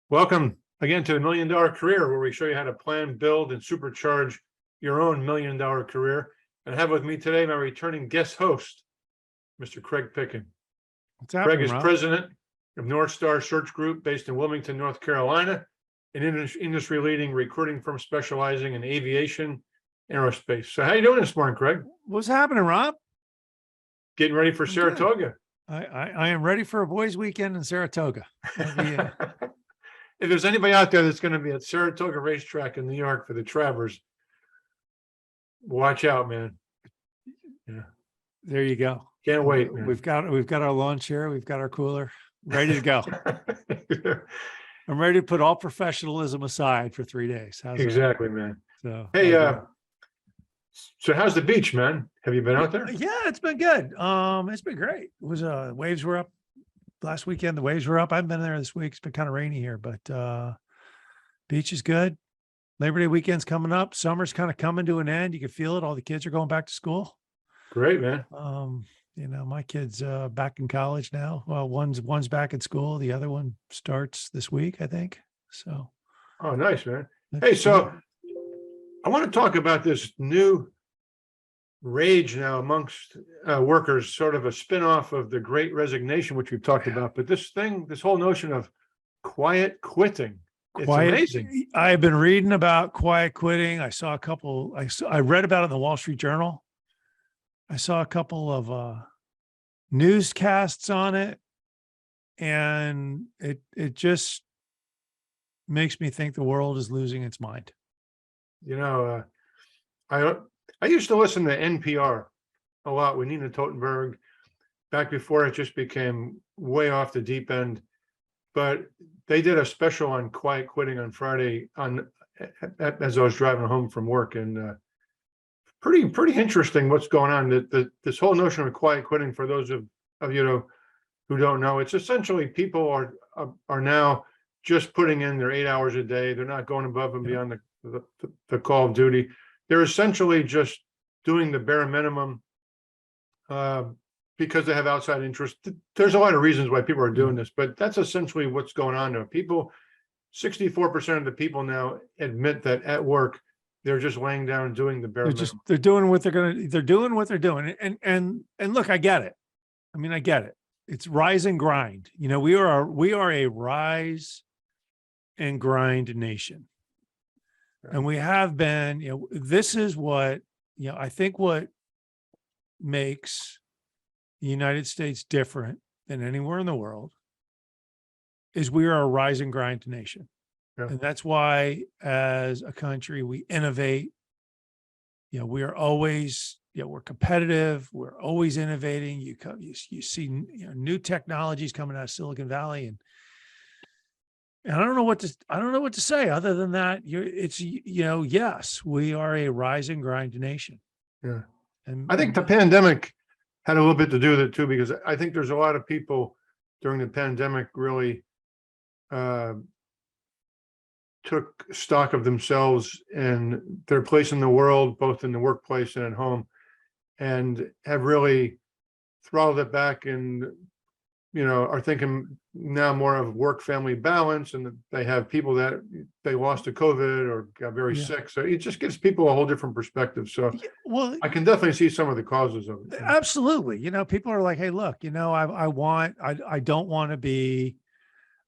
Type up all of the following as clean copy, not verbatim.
Welcome again to the $1 Million Career, where we show you how to plan, build, and supercharge your own $1 million career. And I have with me today my returning guest host, Mr. Craig Picken. What's happening, Craig is Rob? president of North Star Search Group based in Wilmington, North Carolina, an industry-leading recruiting firm specializing in aviation, aerospace. So how you doing this morning, Craig? What's happening, Rob? Getting ready for Saratoga. I am ready for a boys' weekend in Saratoga. If there's anybody out there that's going to be at Saratoga Racetrack in New York for the Travers, watch out, man. Yeah, There you go. can't wait, man. We've got our lawn chair, we've got our cooler, ready to go. I'm ready to put all professionalism aside for 3 days. How's Exactly, man. that? So, Hey, so how's the beach, man? Have you been out there? yeah, it's been good. It's been great. It was waves were up last weekend. The waves were up. I haven't been there this week. It's been kind of rainy here, but beach is good. Labor Day weekend's coming up. Summer's kind of coming to an end. You can feel it. All the kids are going back to school. Great, man. My kid's back in college now. Well, one's back in school. The other one starts this week, I think. So, Oh, nice, man. Hey, so I want to talk about this new rage now amongst workers, sort of a spin-off of the Great Resignation, which we've talked about. But this whole notion of quiet quitting, it's amazing. I've been reading about quiet quitting. I saw a couple. I read about it in the Wall Street Journal. I saw a couple of newscasts on it, and it just makes me think the world is losing its mind. You know, I used to listen to NPR a lot with Nina Totenberg back before it just became way off the deep end. But they did a special on quiet quitting on Friday as I was driving home from work, and pretty interesting what's going on. This whole notion of quiet quitting, for those of you who don't know, it's essentially people are now just putting in their 8 hours a day. They're not going above and beyond the call of duty. They're essentially just doing the bare minimum because they have outside interest. There's a lot of reasons why people are doing this, but that's essentially what's going on now. 64% of the people now admit that at work, they're just laying down and doing the bare minimum. They're doing what they're doing. And look, I get it. I mean, I get it. It's rise and grind. We are a rise and grind nation. And we have been, this is what, I think what makes the United States different than anywhere in the world is we are a rise and grind nation. Yeah. And that's why, as a country, we innovate. We are always, we're competitive. We're always innovating. You see new technologies coming out of Silicon Valley, and I don't know what to say other than that. Yes, we are a rise and grind nation. Yeah. And I think the pandemic had a little bit to do with it too, because I think there's a lot of people during the pandemic really took stock of themselves and their place in the world, both in the workplace and at home, and have really throttled it back and are thinking now more of work-family balance, and they have people that they lost to COVID or got very sick. So it just gives people a whole different perspective. So I can definitely see some of the causes of it. Absolutely. People are like, hey, look, I don't want to be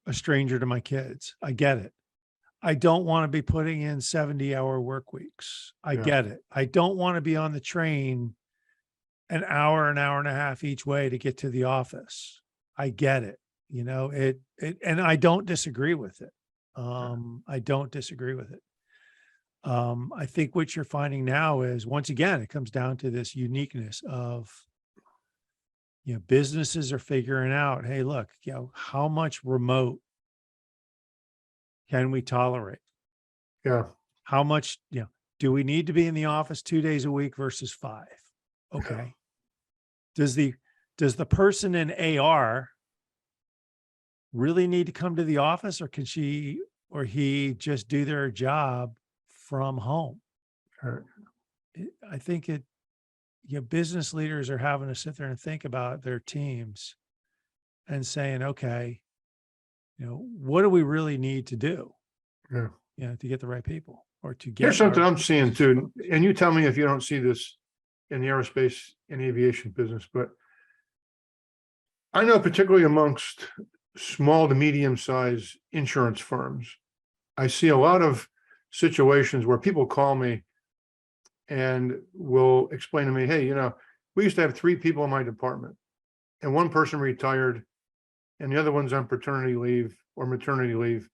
a stranger to my kids. I get it. I don't want to be putting in 70-hour work weeks. I get it. I don't want to be on the train an hour and a half each way to get to the office. I get it. And I don't disagree with it. I don't disagree with it. I think what you're finding now is, once again, it comes down to this uniqueness of, businesses are figuring out, hey, look, how much remote can we tolerate? Yeah. How much, do we need to be in the office 2 days a week versus 5? Okay. Does the person in AR really need to come to the office, or can she or he just do their job from home? I think business leaders are having to sit there and think about their teams and saying, okay, what do we really need to do, Yeah. to get the right people or to get Here's something our- I'm seeing too, and you tell me if you don't see this in the aerospace and aviation business, but I know particularly amongst small to medium sized insurance firms, I see a lot of situations where people call me and will explain to me, hey, we used to have 3 people in my department and one person retired and the other one's on paternity leave or maternity leave.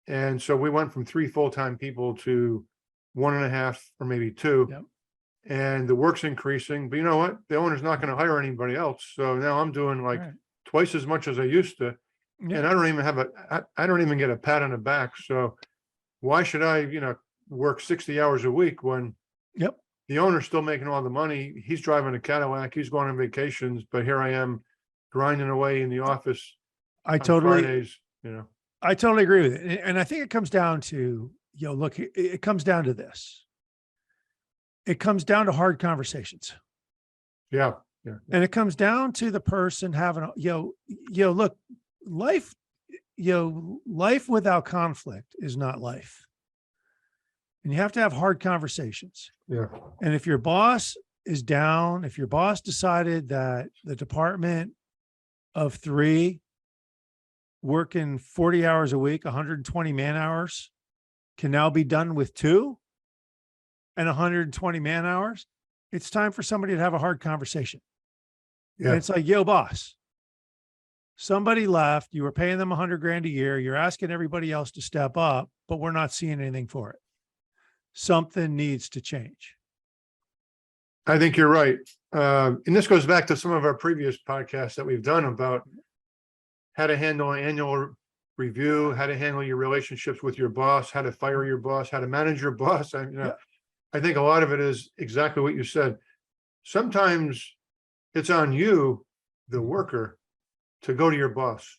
And so we went from 3 full-time people to 1.5 or maybe 2. Yep. And the work's increasing, but you know what? The owner's not going to hire anybody else. So now I'm doing like Right. twice as much as I used to. Yeah. And I don't even I don't even get a pat on the back. So why should I, work 60 hours a week when Yep. the owner's still making all the money? He's driving a Cadillac, he's going on vacations, but here I am grinding away in the office I on totally, Fridays, I totally agree with it. And I think it comes down to, look, it comes down to this. It comes down to hard conversations. Yeah. And it comes down to the person having, look, life, life without conflict is not life. And you have to have hard conversations. Yeah. And if your boss is down, if your boss decided that the department of 3 working 40 hours a week, 120 man hours can now be done with 2 and 120 man hours, it's time for somebody to have a hard conversation. Yeah. And it's like, yo, boss, somebody left, you were paying them 100 grand a year. You're asking everybody else to step up, but we're not seeing anything for it. Something needs to change. I think you're right. And this goes back to some of our previous podcasts that we've done about how to handle an annual review, how to handle your relationships with your boss, how to fire your boss, how to manage your boss. I think a lot of it is exactly what you said. Sometimes it's on you, the worker, to go to your boss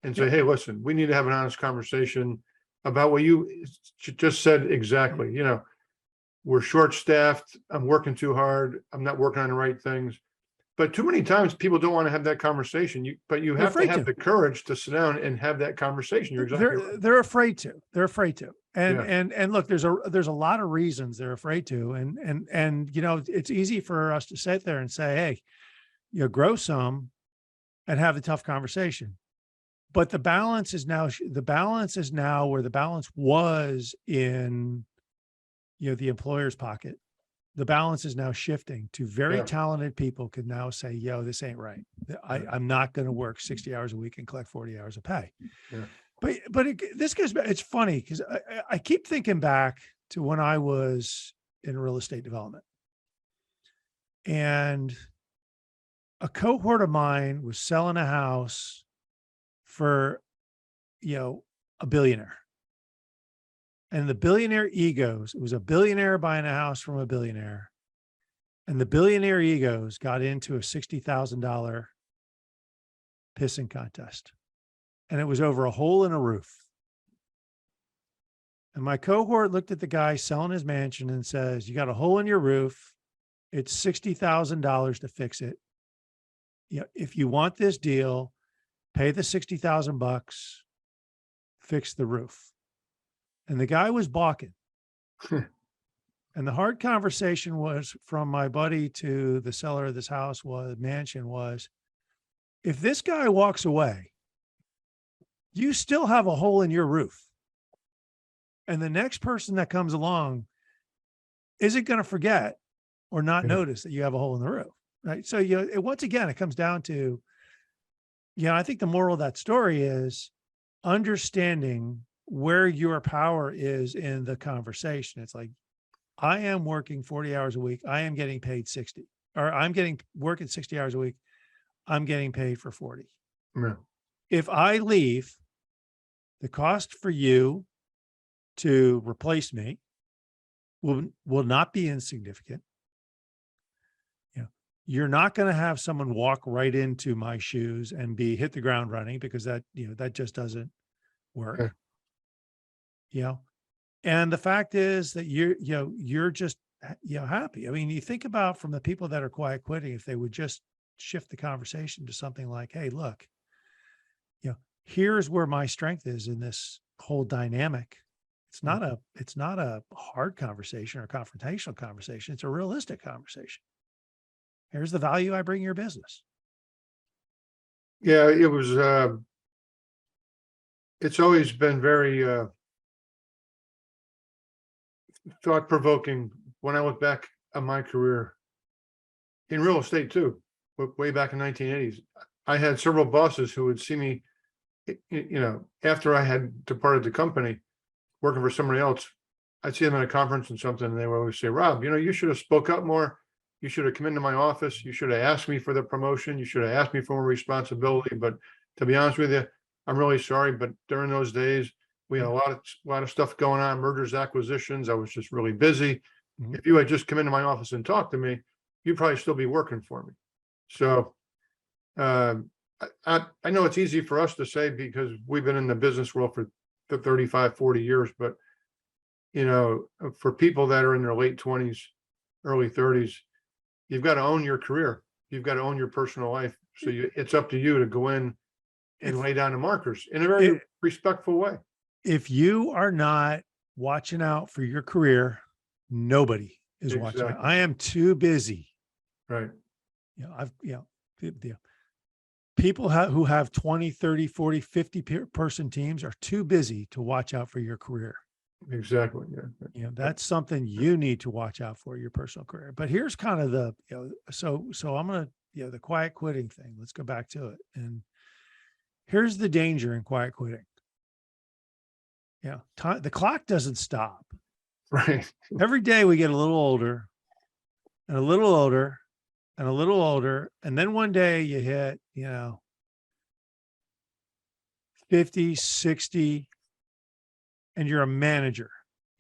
and say, hey, listen, we need to have an honest conversation about what you just said exactly. We're short-staffed. I'm working too hard. I'm not working on the right things. But too many times people don't want to have that conversation. But you have to have the courage to sit down and have that conversation. You're exactly right. They're afraid to. They're afraid to. Yeah. And look, there's a lot of reasons they're afraid to. And it's easy for us to sit there and say, hey, grow some and have the tough conversation. But the balance is now where the balance was in the employer's pocket. The balance is now shifting to very talented people can now say, yo, this ain't right. I'm not going to work 60 hours a week and collect 40 hours of pay. Yeah. But this goes back. It's funny because I keep thinking back to when I was in real estate development. And a cohort of mine was selling a house for, a billionaire. And the billionaire egos, it was a billionaire buying a house from a billionaire. And the billionaire egos got into a $60,000 pissing contest. And it was over a hole in a roof. And my cohort looked at the guy selling his mansion and says, you got a hole in your roof. It's $60,000 to fix it. If you want this deal, pay the $60,000, fix the roof. And the guy was balking. And the hard conversation was from my buddy to the seller of this house mansion was, if this guy walks away, you still have a hole in your roof. And the next person that comes along isn't going to forget or not notice that you have a hole in the roof. Right. So, once again, it comes down to, I think the moral of that story is understanding where your power is in the conversation. It's like, I am working 40 hours a week. I am getting paid 60, or I'm working 60 hours a week. I'm getting paid for 40. Yeah. If I leave, the cost for you to replace me will not be insignificant. You're not going to have someone walk right into my shoes and hit the ground running, because that just doesn't work. Yeah. And the fact is that you're just, happy. I mean, you think about from the people that are quiet quitting, if they would just shift the conversation to something like, hey, look, here's where my strength is in this whole dynamic. It's not a hard conversation or confrontational conversation. It's a realistic conversation. Here's the value I bring your business. Yeah, it was, it's always been very, thought provoking when I look back on my career in real estate too, way back in 1980s. I had several bosses who would see me, after I had departed the company, working for somebody else. I'd see them at a conference and something, and they would always say, Rob, you should have spoke up more. You should have come into my office. You should have asked me for the promotion. You should have asked me for more responsibility. But to be honest with you, I'm really sorry. But during those days, we had a lot of stuff going on, mergers, acquisitions. I was just really busy. Mhm. If you had just come into my office and talked to me, you'd probably still be working for me. So I know it's easy for us to say because we've been in the business world for 35, 40 years, but for people that are in their late 20s, early 30s, you've got to own your career. You've got to own your personal life. So it's up to you to go in and lay down the markers in a very respectful way. If you are not watching out for your career, nobody is watching out. Exactly. I am too busy. Right. People who have 20, 30, 40, 50 person teams are too busy to watch out for your career. Exactly. Yeah. That's something you need to watch out for, your personal career. But here's kind of the, so I'm going to, the quiet quitting thing. Let's go back to it. And here's the danger in quiet quitting. The clock doesn't stop. Right. Every day we get a little older and a little older and a little older. And then one day you hit, 50, 60, and you're a manager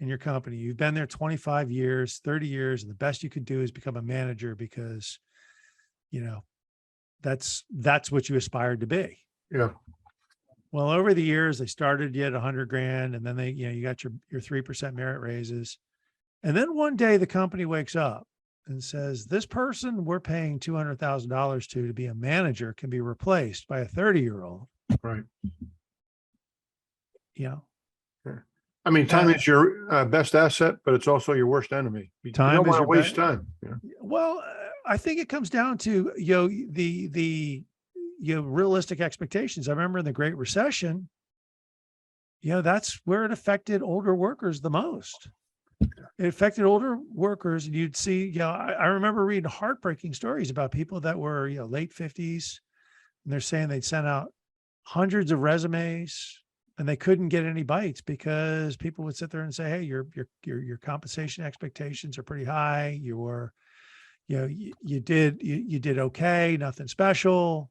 in your company. You've been there 25 years, 30 years, and the best you could do is become a manager because, that's what you aspired to be. Yeah. Well, over the years, they started you at 100 grand, and then you got your 3% merit raises. And then one day the company wakes up and says, this person we're paying $200,000 to be a manager can be replaced by a 30-year-old. Right. I mean, time is your best asset, but it's also your worst enemy. You don't want to waste time. Well, I think it comes down to, the realistic expectations. I remember in the Great Recession, that's where it affected older workers the most. It affected older workers, and you'd see, I remember reading heartbreaking stories about people that were, late 50s, and they're saying they'd sent out hundreds of resumes and they couldn't get any bites because people would sit there and say, hey, your compensation expectations are pretty high. You did okay, nothing special.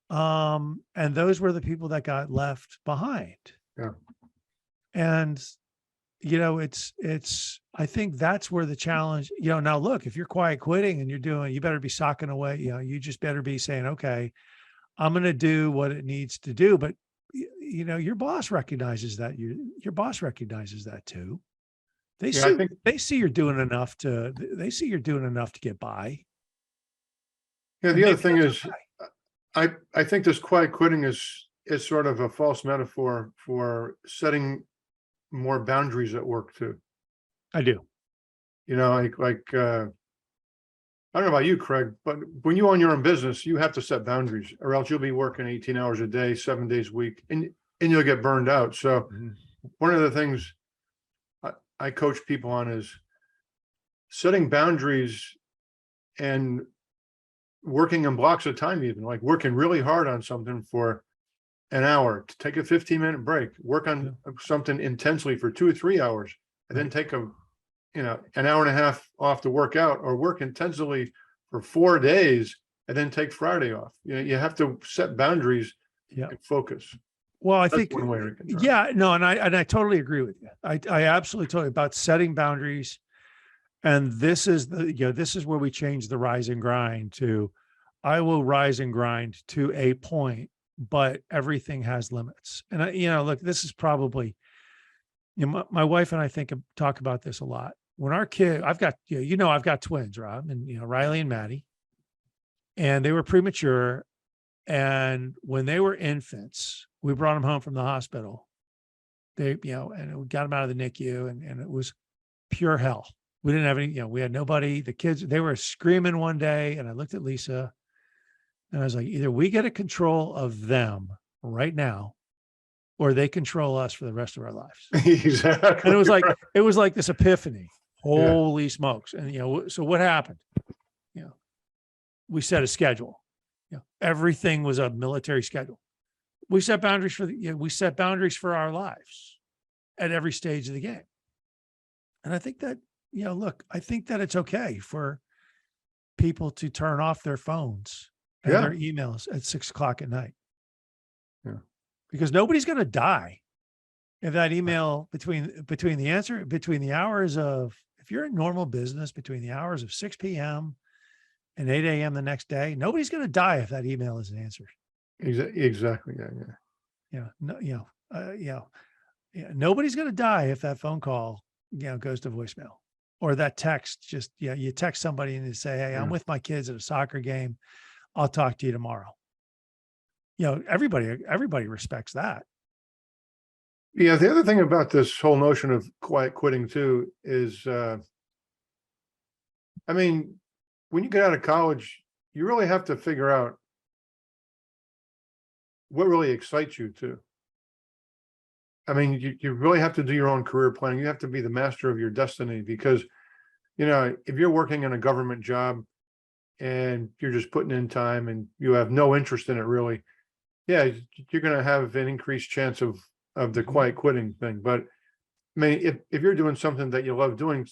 And those were the people that got left behind. Yeah. And, I think that's where the challenge, now look, if you're quiet quitting and you better be socking away, you just better be saying, okay, I'm going to do what it needs to do. But, your boss recognizes that your boss recognizes that too. They see you're doing enough to get by. Yeah. The other thing is, I think this quiet quitting is sort of a false metaphor for setting more boundaries at work too. I do. I don't know about you, Craig, but when you own your own business, you have to set boundaries, or else you'll be working 18 hours a day, 7 days a week, and you'll get burned out. So one of the things I coach people on is setting boundaries and working in blocks of time, even like working really hard on something for an hour, to take a 15-minute break, work on something intensely for 2 or 3 hours, and then take an hour and a half off to work out, or work intensely for 4 days and then take Friday off. You have to set boundaries and focus. Well, I That's think, one way to control it. and I totally agree with you. I absolutely totally about setting boundaries. And this is this is where we change the rise and grind to, I will rise and grind to a point, but everything has limits. And look, this is probably, my wife and I talk about this a lot. When our kid, I've got, I've got twins, Rob, and Riley and Maddie, and they were premature. And when they were infants, we brought them home from the hospital. They, and we got them out of the NICU, and it was pure hell. We didn't have any, we had nobody. The kids, they were screaming one day, and I looked at Lisa and I was like, either we get a control of them right now, or they control us for the rest of our lives. Exactly. And right. it was like this epiphany. Yeah. Holy smokes. And, so what happened? We set a schedule. Everything was a military schedule. We set boundaries for our lives at every stage of the game. And I think that, look, I think that it's okay for people to turn off their phones and their emails at 6:00 at night. Yeah. Because nobody's going to die if that email between the hours of, if you're in normal business, between the hours of 6 p.m. and 8 a.m. the next day, nobody's going to die if that email isn't answered. Exactly. Yeah. Nobody's going to die if that phone call, goes to voicemail, or that text just, you text somebody and you say, hey, I'm with my kids at a soccer game. I'll talk to you tomorrow. Everybody respects that. Yeah. The other thing about this whole notion of quiet quitting too is, when you get out of college, you really have to figure out what really excites you too. You really have to do your own career planning. You have to be the master of your destiny, because, if you're working in a government job and you're just putting in time and you have no interest in it really, yeah, you're going to have an increased chance of the quiet quitting thing. But if you're doing something that you love doing,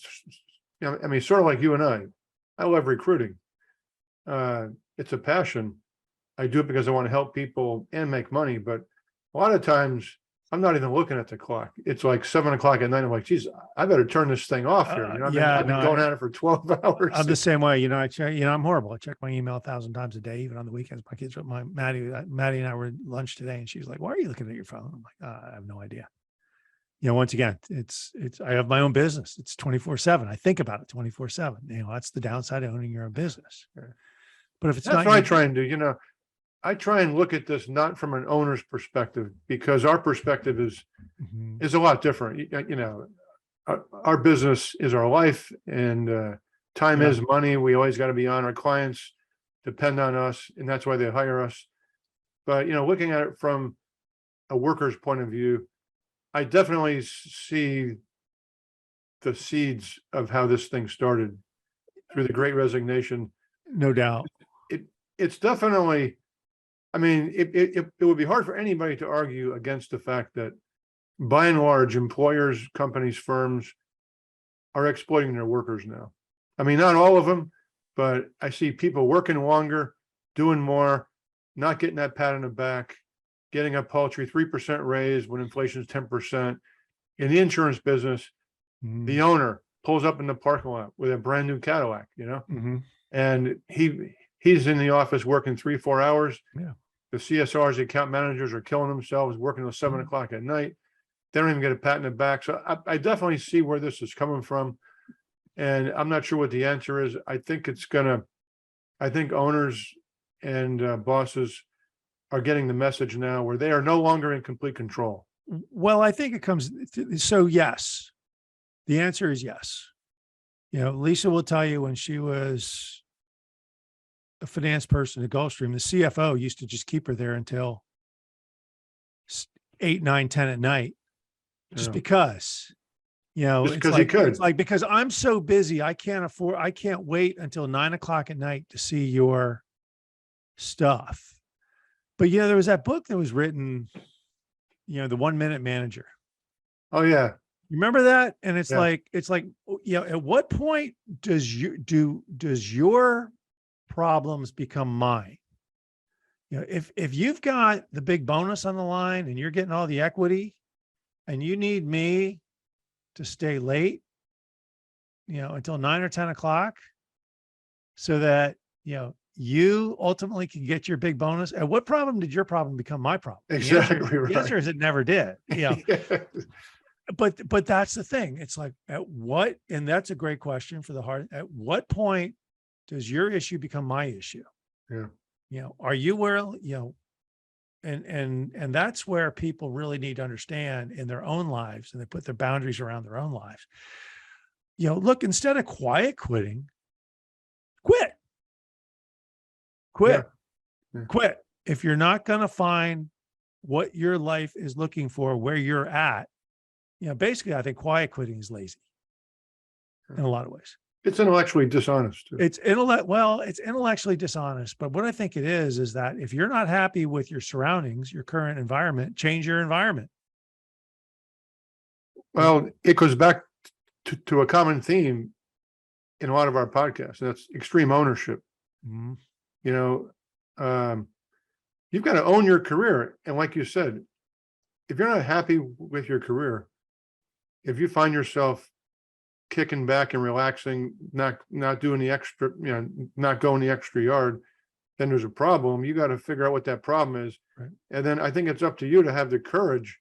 sort of like you and I love recruiting. It's a passion. I do it because I want to help people and make money. But a lot of times I'm not even looking at the clock. It's like 7:00 at night. I'm like, geez, I better turn this thing off here. I've been going at it for 12 hours. I'm the same way. I check, I'm horrible. I check my email 1,000 times a day, even on the weekends. My kids, Maddie and I were at lunch today, and she's like, why are you looking at your phone? I'm like, I have no idea. Once again, I have my own business. It's 24/7. I think about it 24/7. That's the downside of owning your own business. But if it's That's not, what I try and do. I try and look at this not from an owner's perspective, because our perspective is a lot different. Our business is our life, and time is money. We always got to be on. Our clients depend on us, and that's why they hire us. But looking at it from a worker's point of view, I definitely see the seeds of how this thing started through the Great Resignation. no doubt. It's definitely, it would be hard for anybody to argue against the fact that, by and large, employers, companies, firms are exploiting their workers now. Not all of them, but I see people working longer, doing more, not getting that pat on the back, getting a paltry 3% raise when inflation is 10%. In the insurance business, the owner pulls up in the parking lot with a brand new Cadillac, and he's in the office working 3-4 hours. Yeah. The CSRs, the account managers, are killing themselves working till 7:00 at night. They don't even get a pat in the back. So I definitely see where this is coming from, and I'm not sure what the answer is. I think owners and bosses are getting the message now where they are no longer in complete control. Well, I think it comes so yes. The answer is yes. Lisa will tell you, when she was a finance person at Gulfstream, the CFO used to just keep her there until 8, 9, 10 at night, just because, Just because he could. It's like, because I'm so busy, I can't wait until 9:00 at night to see your stuff. But there was that book that was written, The 1 Minute Manager. Oh yeah. You remember that? And it's like, at what point does your problems become mine? If you've got the big bonus on the line and you're getting all the equity, and you need me to stay late, until 9 or 10 o'clock, so that, you ultimately can get your big bonus. At what problem did your problem become my problem? Exactly right. The answer is it never did. But that's the thing. It's like, and that's a great question for the heart. At what point does your issue become my issue? Yeah. Are you where, and that's where people really need to understand in their own lives, and they put their boundaries around their own lives. Look, instead of quiet quitting, quit, Yeah. quit. If you're not going to find what your life is looking for, where you're at, basically, I think quiet quitting is lazy in a lot of ways. It's intellectually dishonest too. It's intellectually dishonest. But what I think it is that if you're not happy with your surroundings, your current environment, change your environment. Well, it goes back to a common theme in a lot of our podcasts, and that's extreme ownership. Mm-hmm. You've got to own your career. And like you said, if you're not happy with your career, if you find yourself kicking back and relaxing, not doing the extra, not going the extra yard, then there's a problem. You got to figure out what that problem is. Right. And then I think it's up to you to have the courage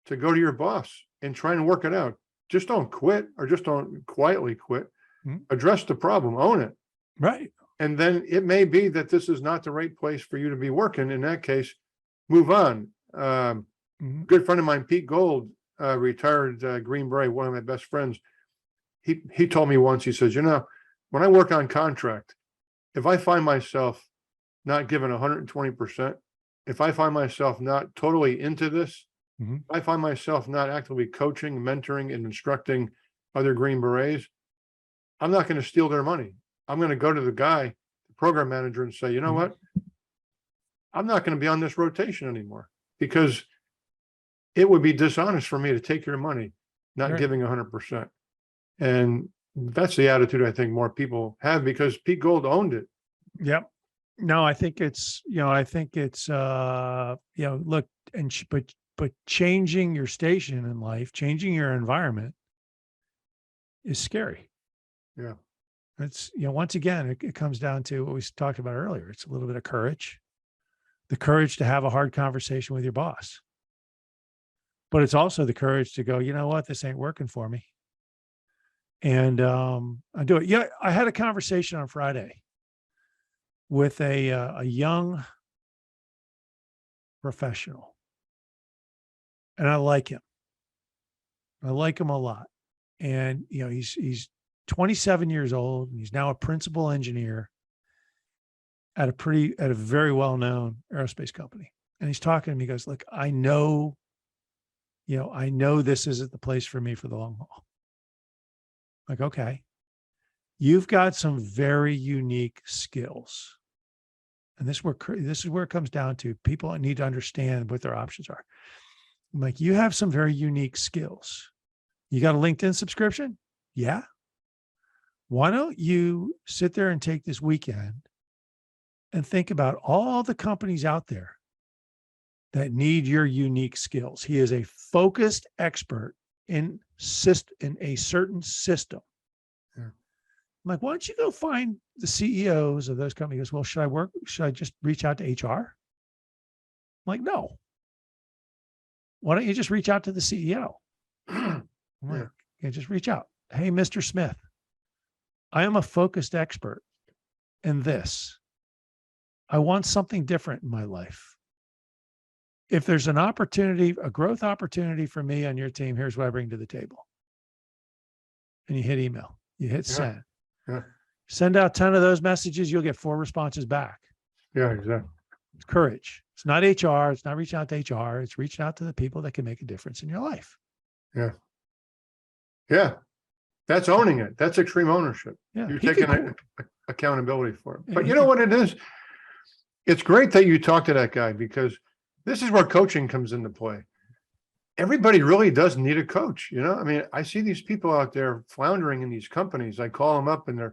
to go to your boss and try and work it out. Just don't quit, or just don't quietly quit. Mm-hmm. Address the problem, own it. Right. And then it may be that this is not the right place for you to be working. In that case, move on. Mm-hmm. Good friend of mine, Pete Gold, retired Green Beret, one of my best friends. He told me once, he says, when I work on contract, if I find myself not giving 120%, if I find myself not totally into this, mm-hmm. if I find myself not actively coaching, mentoring, and instructing other Green Berets, I'm not going to steal their money. I'm going to go to the guy, the program manager, and say, you know what? I'm not going to be on this rotation anymore, because it would be dishonest for me to take your money, not giving 100%. And that's the attitude I think more people have, because Pete Gold owned it. Yep. No, I think it's, look, but changing your station in life, changing your environment is scary. Yeah. It's, once again, it comes down to what we talked about earlier. It's a little bit of courage, the courage to have a hard conversation with your boss, but it's also the courage to go, you know what, this ain't working for me. And I do it. Yeah. I had a conversation on Friday with a young professional, and I like him. I like him a lot. And, he's 27 years old, and he's now a principal engineer at a very well-known aerospace company. And he's talking to me, he goes, look, I know this isn't the place for me for the long haul. Like, okay, you've got some very unique skills. And this is where it comes down to. People need to understand what their options are. I'm like, you have some very unique skills. You got a LinkedIn subscription? Yeah. Why don't you sit there and take this weekend and think about all the companies out there that need your unique skills? He is a focused expert in a certain system. Yeah. I'm like, why don't you go find the CEOs of those companies? He goes, well, should I just reach out to HR? I'm like, no. Why don't you just reach out to the CEO? I'm like, yeah, just reach out. Hey, Mr. Smith, I am a focused expert in this. I want something different in my life. If there's an opportunity, a growth opportunity for me on your team, here's what I bring to the table. And you hit email, you hit send. Yeah. Send out 10 of those messages, you'll get 4 responses back. Yeah, exactly. It's courage. It's not HR. It's not reaching out to HR. It's reaching out to the people that can make a difference in your life. Yeah. Yeah. That's owning it. That's extreme ownership. Yeah. You're taking accountability for it. But you know what it is? It's great that you talk to that guy, because this is where coaching comes into play. Everybody really does need a coach. I mean, I see these people out there floundering in these companies. I call them up and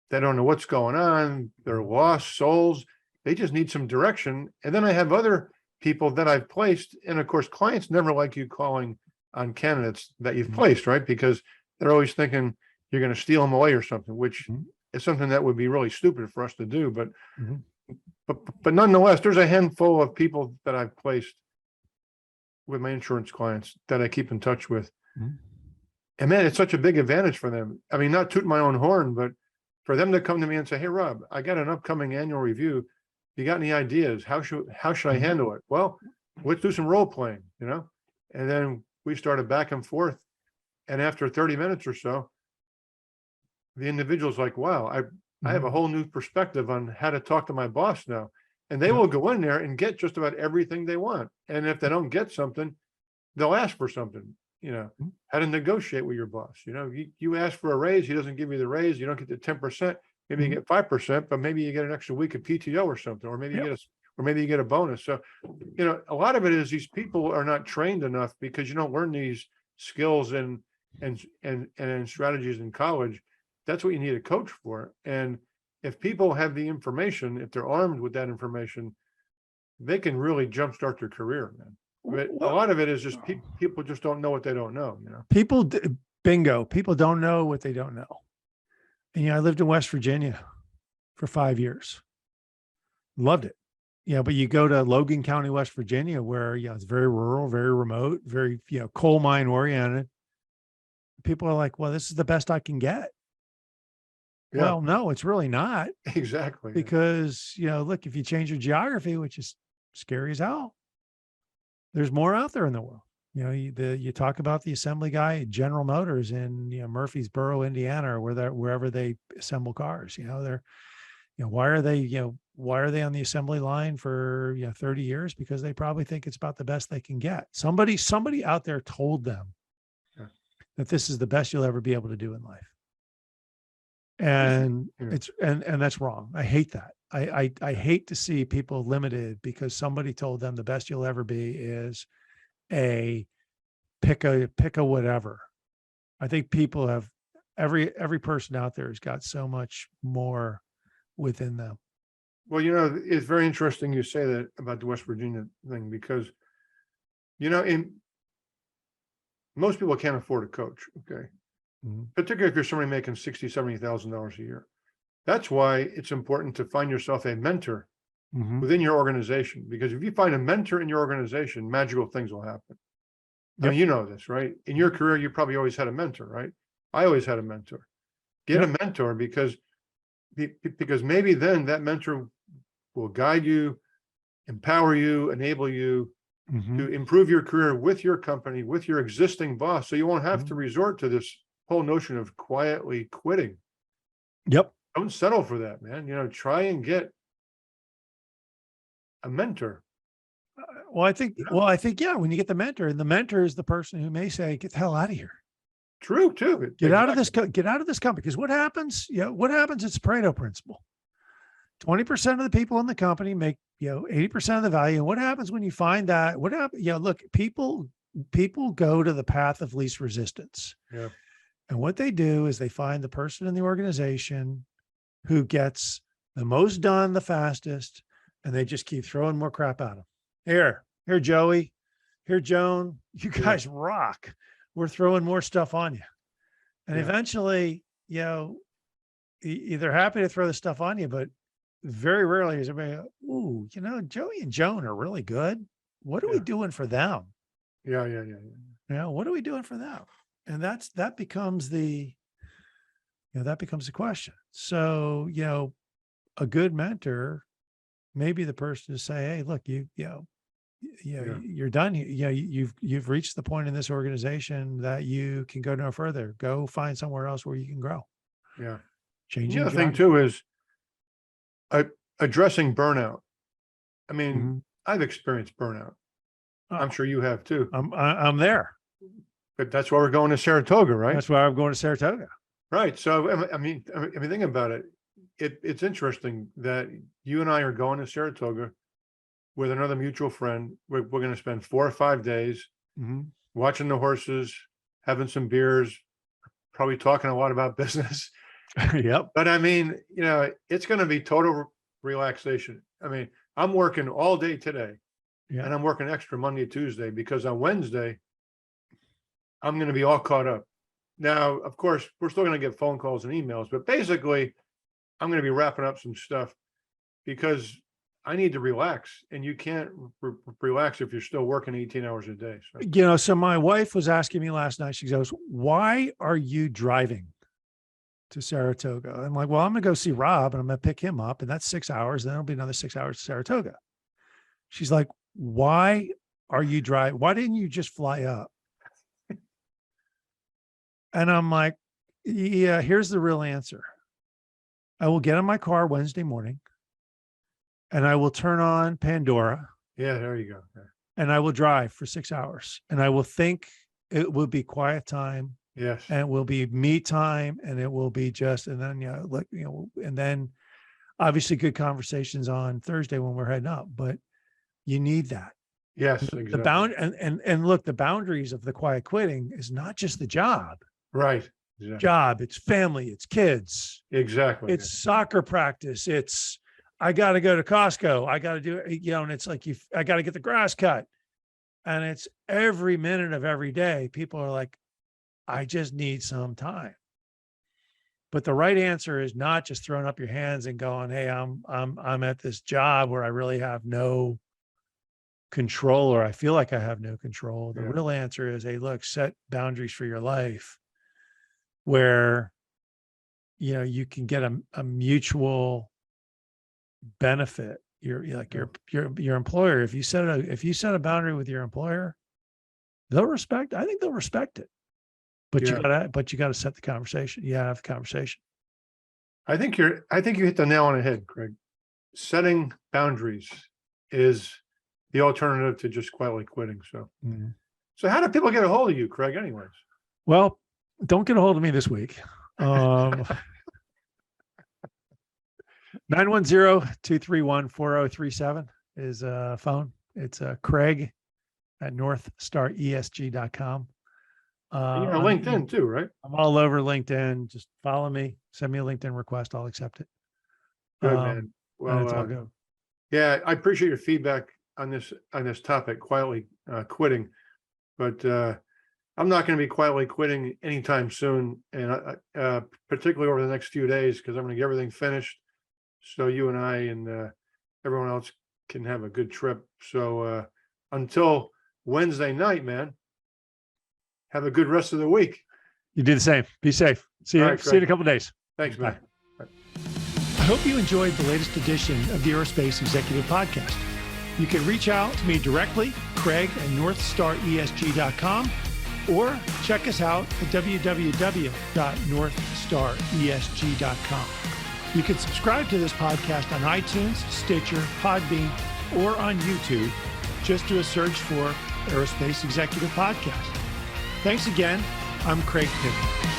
they don't know what's going on. They're lost souls. They just need some direction. And then I have other people that I've placed. And of course, clients never like you calling on candidates that you've placed, right? Because they're always thinking you're going to steal them away or something, which is something that would be really stupid for us to do. But nonetheless, there's a handful of people that I've placed with my insurance clients that I keep in touch with. And man, it's such a big advantage for them. I mean, not toot my own horn, but for them to come to me and say, hey, Rob, I got an upcoming annual review. You got any ideas? How should I handle it? Well, let's do some role playing, you know? And then we started back and forth. And after 30 minutes or so, the individual's like, wow, I have a whole new perspective on how to talk to my boss now. And they will go in there and get just about everything they want. And if they don't get something, they'll ask for something, you know, how to negotiate with your boss. You know, you ask for a raise, he doesn't give you the raise, you don't get the 10%, maybe you get 5%, but maybe you get an extra week of PTO or something, or maybe you get a bonus. So, you know, a lot of it is these people are not trained enough because you don't learn these skills and strategies in college. That's what you need a coach for. And if people have the information, if they're armed with that information, they can really jumpstart their career, man. But a lot of it is just people just don't know what they don't know, you know? Bingo. People don't know what they don't know. And, you know, I lived in West Virginia for 5 years. Loved it. Yeah. But you go to Logan County, West Virginia, where, you know, it's very rural, very remote, very, you know, coal mine oriented. People are like, well, this is the best I can get. Yeah. Well, no, it's really not. Exactly. Because, you know, look, if you change your geography, which is scary as hell, there's more out there in the world. You know, you talk about the assembly guy at General Motors in, you know, Murfreesboro, Indiana, or wherever they assemble cars. You know, why are they on the assembly line for, you know, 30 years? Because they probably think it's about the best they can get. Somebody out there told them that this is the best you'll ever be able to do in life. And it's that's wrong. I hate that. I hate to see people limited because somebody told them the best you'll ever be is a pick a whatever. I think people have every person out there has got so much more within them. Well, you know, it's very interesting you say that about the West Virginia thing, because, you know, most people can't afford a coach. Okay. Particularly if you're somebody making $60,000, $70,000 a year. That's why it's important to find yourself a mentor within your organization, because if you find a mentor in your organization, magical things will happen. Now, you know this, right? In your career, you probably always had a mentor, right? I always had a mentor. Get a mentor because maybe then that mentor will guide you, empower you, enable you to improve your career with your company, with your existing boss. So you won't have to resort to this whole notion of quietly quitting. Don't settle for that, man. You know, try and get a mentor. Well, I think, when you get the mentor, and the mentor is the person who may say, get the hell out of here. True, too. Get out of this company. Because what happens? What happens? It's Pareto principle. 20% of the people in the company make, 80% of the value. And what happens when you find that? What happens? Look, people go to the path of least resistance. Yeah. And what they do is they find the person in the organization who gets the most done the fastest, and they just keep throwing more crap at them. Here, Joey, here, Joan, you guys rock. We're throwing more stuff on you. And eventually, they're happy to throw the stuff on you, but very rarely is everybody, ooh, Joey and Joan are really good. What are we doing for them? Yeah. What are we doing for them? And that becomes the question. So, a good mentor may be the person to say, hey, look, you're done here. You've reached the point in this organization that you can go no further. Go find somewhere else where you can grow. Yeah. Changing. The other thing too is addressing burnout. I mean, I've experienced burnout. I'm sure you have too. I'm there. But that's why we're going to Saratoga, right? That's why I'm going to Saratoga. Right. So, I mean, think about it. It's interesting that you and I are going to Saratoga with another mutual friend. We're going to spend 4 or 5 days watching the horses, having some beers, probably talking a lot about business. Yep. But I mean, it's going to be total relaxation. I mean, I'm working all day today and I'm working extra Monday, Tuesday, because on Wednesday, I'm going to be all caught up. Now, of course, we're still going to get phone calls and emails, but basically I'm going to be wrapping up some stuff because I need to relax, and you can't relax if you're still working 18 hours a day. So my wife was asking me last night, she goes, why are you driving to Saratoga. I'm like, well, I'm going to go see Rob and I'm going to pick him up, and that's 6 hours. Then it'll be another 6 hours to Saratoga. She's like, why are you driving? Why didn't you just fly up? And I'm like, yeah, here's the real answer. I will get in my car Wednesday morning and I will turn on Pandora. Yeah, there you go. Yeah. And I will drive for 6 hours, and I will think it will be quiet time. Yes. And it will be me time, and it will be just, and then, and then obviously good conversations on Thursday when we're heading up, but you need that. Yes, exactly. And look, the boundaries of the quiet quitting is not just the job. Right. Exactly. Job, it's family, it's kids. Exactly. It's soccer practice. It's, I got to go to Costco. I got to do it, and it's like, I got to get the grass cut. And it's every minute of every day. People are like, I just need some time. But the right answer is not just throwing up your hands and going, hey, I'm at this job where I really have no control, or I feel like I have no control. The real answer is, hey, look, set boundaries for your life where, you can get a mutual benefit. You're like your employer. If you set a boundary with your employer, I think they'll respect it. But you gotta set the conversation. You gotta have the conversation. I think you hit the nail on the head, Craig. Setting boundaries is the alternative to just quietly quitting. So, So how do people get a hold of you, Craig, anyways? Well, don't get a hold of me this week. 910-231-4037 is a phone. It's Craig at northstaresg.com. You're on LinkedIn too, right? I'm all over LinkedIn. Just follow me, send me a LinkedIn request. I'll accept it. Good, man. Well, it's all good. Yeah, I appreciate your feedback on this topic, quietly quitting, but I'm not going to be quietly quitting anytime soon, and particularly over the next few days, because I'm going to get everything finished so you and I and everyone else can have a good trip. So until Wednesday night, man, have a good rest of the week. You do the same. Be safe. See you in a couple of days. Thanks, man. Bye. I hope you enjoyed the latest edition of the Aerospace Executive Podcast. You can reach out to me directly, Craig at northstaresg.com, or check us out at www.northstaresg.com. You can subscribe to this podcast on iTunes, Stitcher, Podbean, or on YouTube. Just do a search for Aerospace Executive Podcast. Thanks again. I'm Craig Piven.